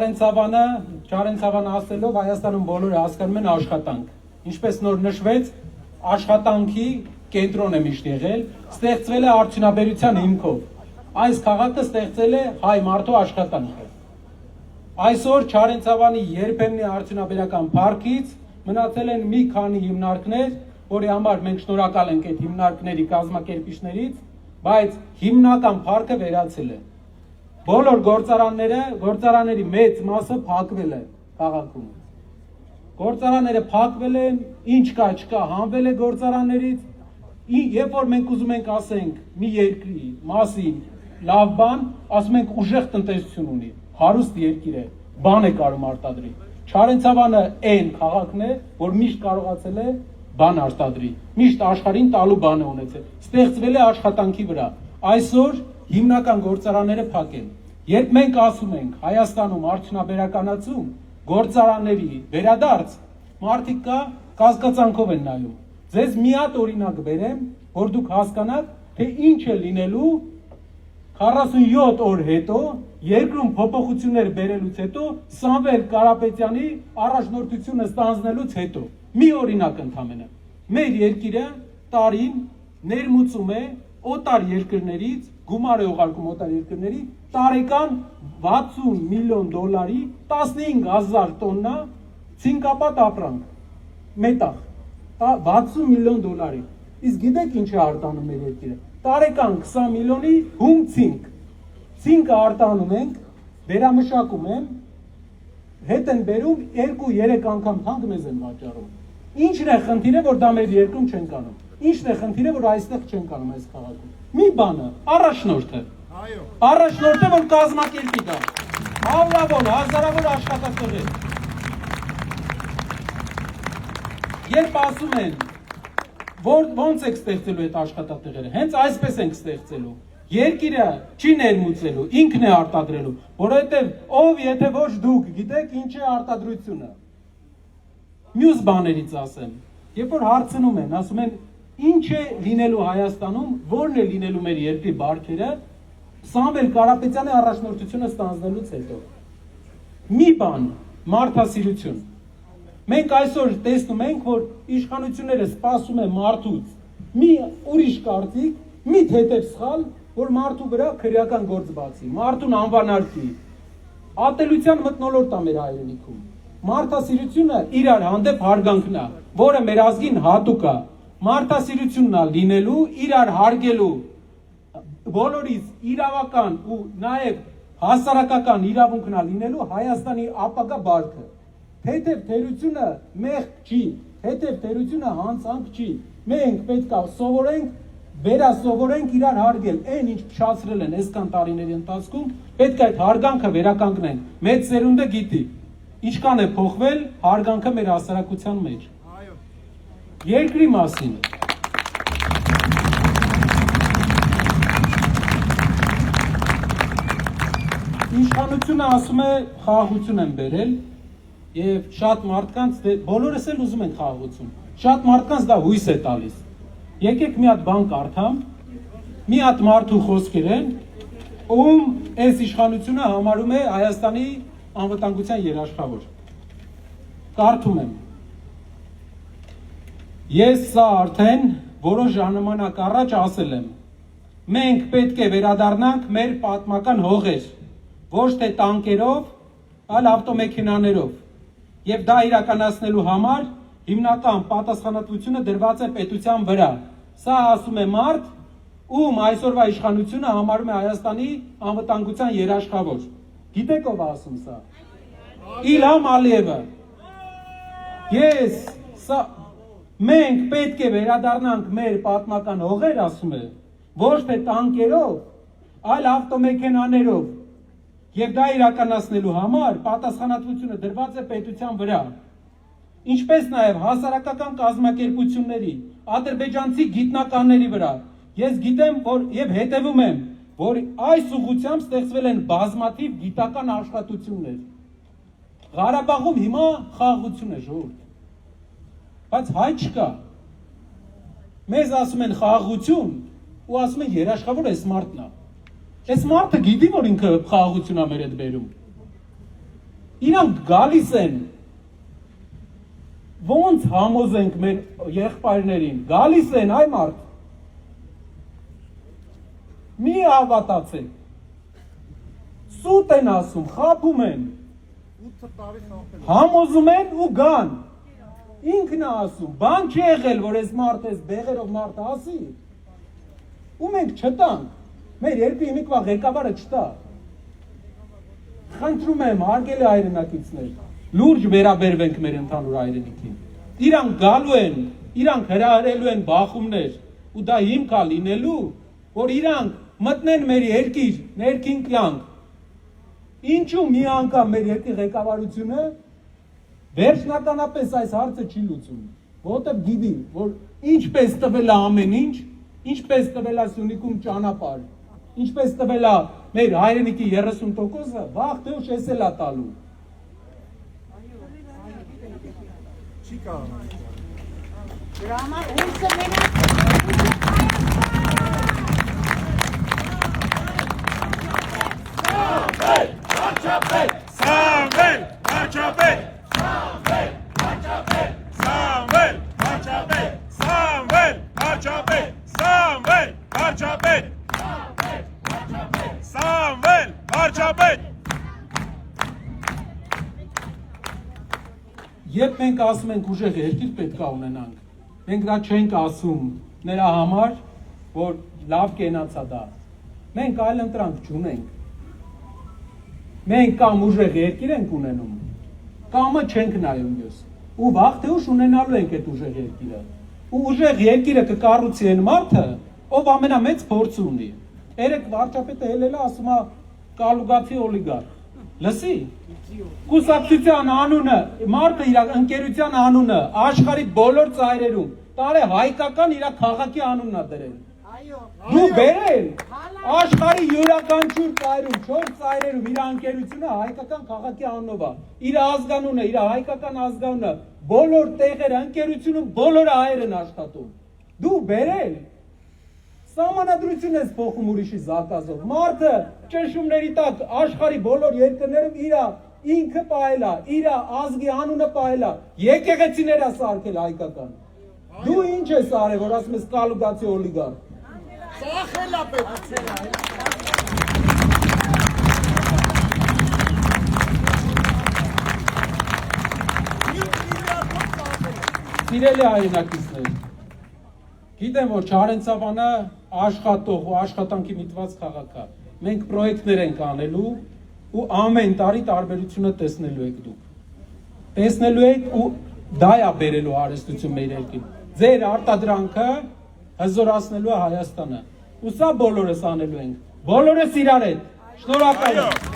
Չարենցավանը ասելով Հայաստանում բոլորը հասկանում են աշխատանք։ Ինչպես նոր նշվեց, աշխատանքի կենտրոն է միշտ եղել, ստեղծվել է արդյունաբերության հիմքով։ Այս քաղաքը ստեղծել է հայ մարդու աշխատանքը։ Այսօր Չարենցավանի երբեմնի արդյունաբերական փառքից մնացել են մի քանի հիմնարկներ, որի համար մենք շնորհակալ ենք այդ հիմնարկների կազմակերպիչներից, բայց հիմնական փառքը վերացել է։ Բոլոր գործարանների մեծ մասը փակվել է քաղաքում։ Գործարանները փակվել են, ինչ կա չկա հանվել է գործարաններից, երբ որ մենք ուզում ենք ասենք մի երկրի մասին լավ բան, ասում ենք ուժեղ տնտեսություն ունի, հարուստ երկիր է, բան է կարող արտադրի։ Չարենցավանը այն քաղաքն է, որ միշտ կարողացել է բան արտադրի, միշտ աշխարհին տալու բան է ունեցել, ստեղծվել է աշխատանքի վրա։ Այսօր հիմնական գործարանները փակ են։ Երբ մենք ասում ենք Հայաստանում արդյունաբերականացում, գործարանների վերադարձ, մարդիկ կասկածանքով են նայում։ Ձեզ մի հատ օրինակ բերեմ, որ դուք հասկանաք, թե ինչ է լինելու 47 օր հետո, երկրում փոփոխություններ բերելուց հետո, Սամվել Կարապետյանի առաջնորդությունը ստանձնելուց հետո։ Մի օրինակ ընդամենը։ Մեր երկիրը տարին ներմուծում է օտար երկրներից, գումար է ուղարկում օտար երկրների, տարեկան 60 միլիոն դոլարի 15,000 տոննա ցինկապատ ապրանք, մետաղ, 60 միլիոն դոլարի։ Իսկ գիտեք ինչ է արտանում մեր երկիրը։ Տարեկան 20 միլիոնի հում ցինկ։ Ցինկը արտանում ենք, վերամշակում են, հետ են բերում 2-3 անգամ թանկ մեզ են վաճառում։ Ինչն է խնդիրը, որ դա մեր երկրում չենք անում։ Ինչն է խնդիրը, որ այստեղ չենք անում այս քաղաքում։ Մի բանը, առաջնորդը։ Առաջնորդը, որ կազմակերպի դա։ Հավլավոր, հազարավոր աշխատատեղեր։ Երբ ասում են, ոնց եք ստեղծելու այդ աշխատատեղերը, հենց այսպես ենք ստեղծելու։ Երկիրը չի ներմուծելու, ինքն է արտադրելու, որովհետև ով եթե ոչ դուք գիտեք ինչ է արտադրությունը։ Մյուս բաներից ասեմ, երբ որ հարցնում են, ասում են ինչ է լինելու Հայաստանում, որն է լինելու մեր երկրի բարքերը, Սամվել Կարապետյանի առաջնորդությունը ստանձնելուց հետո։ Մի բան, մարդասիրություն։ Մենք այսօր տեսնում ենք, որ իշխանությունները սպասում են մարդուց մի ուրիշ կարծիք, մի թեթև սխալ, որ մարդու վրա քրեական գործ բացի, մարդուն անվանարկի, ատելության մթնոլորտ է մեր հայրենիքում։ Մարդասիրությունը իրար հանդեպ հարգանքն է, որը մեր ազգին հատուկ է։ Մարդասիրությունն է լինելու, իրար հարգելու, բոլորիս իրավական ու նաև հասարակական իրավունքն է լինելու Հայաստանի ապագա բարքը։ Թեթև թերությունը մեղք չի, թեթև թերությունը հանցանք չի։ Մենք պետք է սովորենք, վերասովորենք իրար հարգել, այն ինչ փչացրել են այսքան տարիների ընթացքում, պետք է այդ հարգանքը վերականգնենք։ Մեծ սերունդը գիտի, ինչքան է փոխվել հարգանքը մեր հասարակության մեջ։ Երկրի մասին։ Իշխանությունը ասում է խաղաղություն են բերել եւ շատ մարդկանց բոլորս էլ ուզում են խաղաղություն։ Շատ մարդկանց դա հույս է տալիս։ Եկեք մի հատ բան կարդամ, մի հատ մարդու խոսքեր են, ում այս իշխանությունը համարում է Հայաստանի անվտանգության երաշխավոր։ Կարդում եմ. Ես սա արդեն որոշ ժամանակ առաջ ասել եմ, մենք պետք է վերադառնանք մեր պատմական հողեր, ոչ թե տանկերով, այլ ավտոմեքենաներով, եւ դա իրականացնելու համար հիմնական պատասխանատվությունը դրված է պետության վրա։ Սա ասում է մարդ, ում այսօրվա իշխանությունը համարում է Հայաստանի անվտանգության երաշխավոր։ Գիտեք ով է ասում սա։ Իլհամ Ալիևը։ Ես սա մենք պետք է վերադառնանք մեր պատմական հողեր, ասում է, ոչ թե տանկերով, այլ ավտոմեքենաներով, եւ դա իրականացնելու համար պատասխանատվությունը դրված է պետության վրա, ինչպես նաեւ հասարակական կազմակերպությունների, ադրբեջանցի գիտնականների վրա։ Ես գիտեմ, որ եւ հետեւում եմ, որ այս ուղղությամբ ստեղծվել են բազմաթիվ գիտական աշխատություններ։ Ղարաբաղում հիմա խաղաղություն է, ժողովուրդ, բայց հայ չկա։ Մեզ ասում են խաղաղություն ու ասում են երաշխավոր այս մարդն է։ Այս մարդը գիտի, որ ինքը խաղաղություն է մեր հետ բերում։ Իրանք գալիս են ոնց համոզենք մեր եղբայրներին, գալիս են այ մարդ, մի հավատացեք, սուտ են ասում, խաբում են, համոզում են ու գան, ինքն է ասում, բան չի եղել, որ ես մարդ ես բեղերով մարդ ասի, ու մենք չտանք, մեր երկրի իմիկվա ղեկավարը չտա, խնդրում եմ, հարգելի հայրենակիցներ, լուրջ վերաբերվենք մեր ընդհանուր հայրենիքին, իրանք գալու են, իրանք հրահրելու են բախումներ, ու դա հիմք է լինելու, որ իրանք մտնեն մեր երկիր, ներքին կյանք, ինչու մի անգամ մեր երկրի ղեկավարությունը վերջնականապես այս հարցը չի լուծում, որտեղ գիտի, որ ինչպես տվել է ամեն ինչ, ինչպես տվել է Սյունիքում ճանապարհ, ինչպես տվել է մեր հայրենիքի 30%-ը, վաղ թե ուշ էս էլ է տալու։ Չի կարող։ Դրա համար հույսը մենակ Սամվել, Խաչապետ, Երբ մենք ասում ենք ուժեղ երկիր պետք է ունենանք, մենք դա չենք ասում նրա համար, որ լավ կենացա դա, մենք այլ ընտրանք չունենք, մենք կամ ուժեղ երկիր ենք ունենում, կամը չենք նայում յուս, ու վաղ թե ուշ ունենալու ենք այդ ուժեղ երկիրը, ու ուժեղ երկիրը կկառուցի այն մարդը, ով ամենամեծ փորձ ունի, երեք վարչապետը հելել է ասում է կալուգացի օլիգարխ, լսի, կուսակցության անունը, մարդը իր ընկերության անունը, աշխարհի բոլոր ծայրերում, տարե հայկական իր քաղաքի անունն է դրել, դու բերել, աշխարհի յուրաքանչյուր ծայրում, 4 ծայրերում իր ընկերությունը հայկական քաղաքի անունով է, իր ազգանունը, իր հայկական ազգանունը, բոլոր տեղերը ընկերությունում բոլորը հայեր են աշխատում, դու բերել, Սահմանադրություն ես փոխում ուրիշի զակազով, մարդը ճնշումների տակ աշխարհի բոլոր երկրներում ինքը պահել է, իր ազգի անունը պահել է, եկեղեցիներ է սարքել հայկական, դու ինչ ես արել, որ ասում ես կալուգացի օլիգարխ, Սախել է պետությունը։ Սիրելի հայրենակիցներ, գիտեմ, որ Չարենցավանը աշխատող ու աշխատանքի միտված քաղաք է, մենք պրոյեկտներ ենք անելու ու ամեն տարի տարբերությունը տեսնելու եք դուք, տեսնելու եք ու դա է բերելու հարստություն մեր երկրին, ձեր արտադրանքը հզորացնելու է Հայաստանը, ու սա բոլորս անելու ենք, բոլորս իրար հետ, շնորհակալ եմ։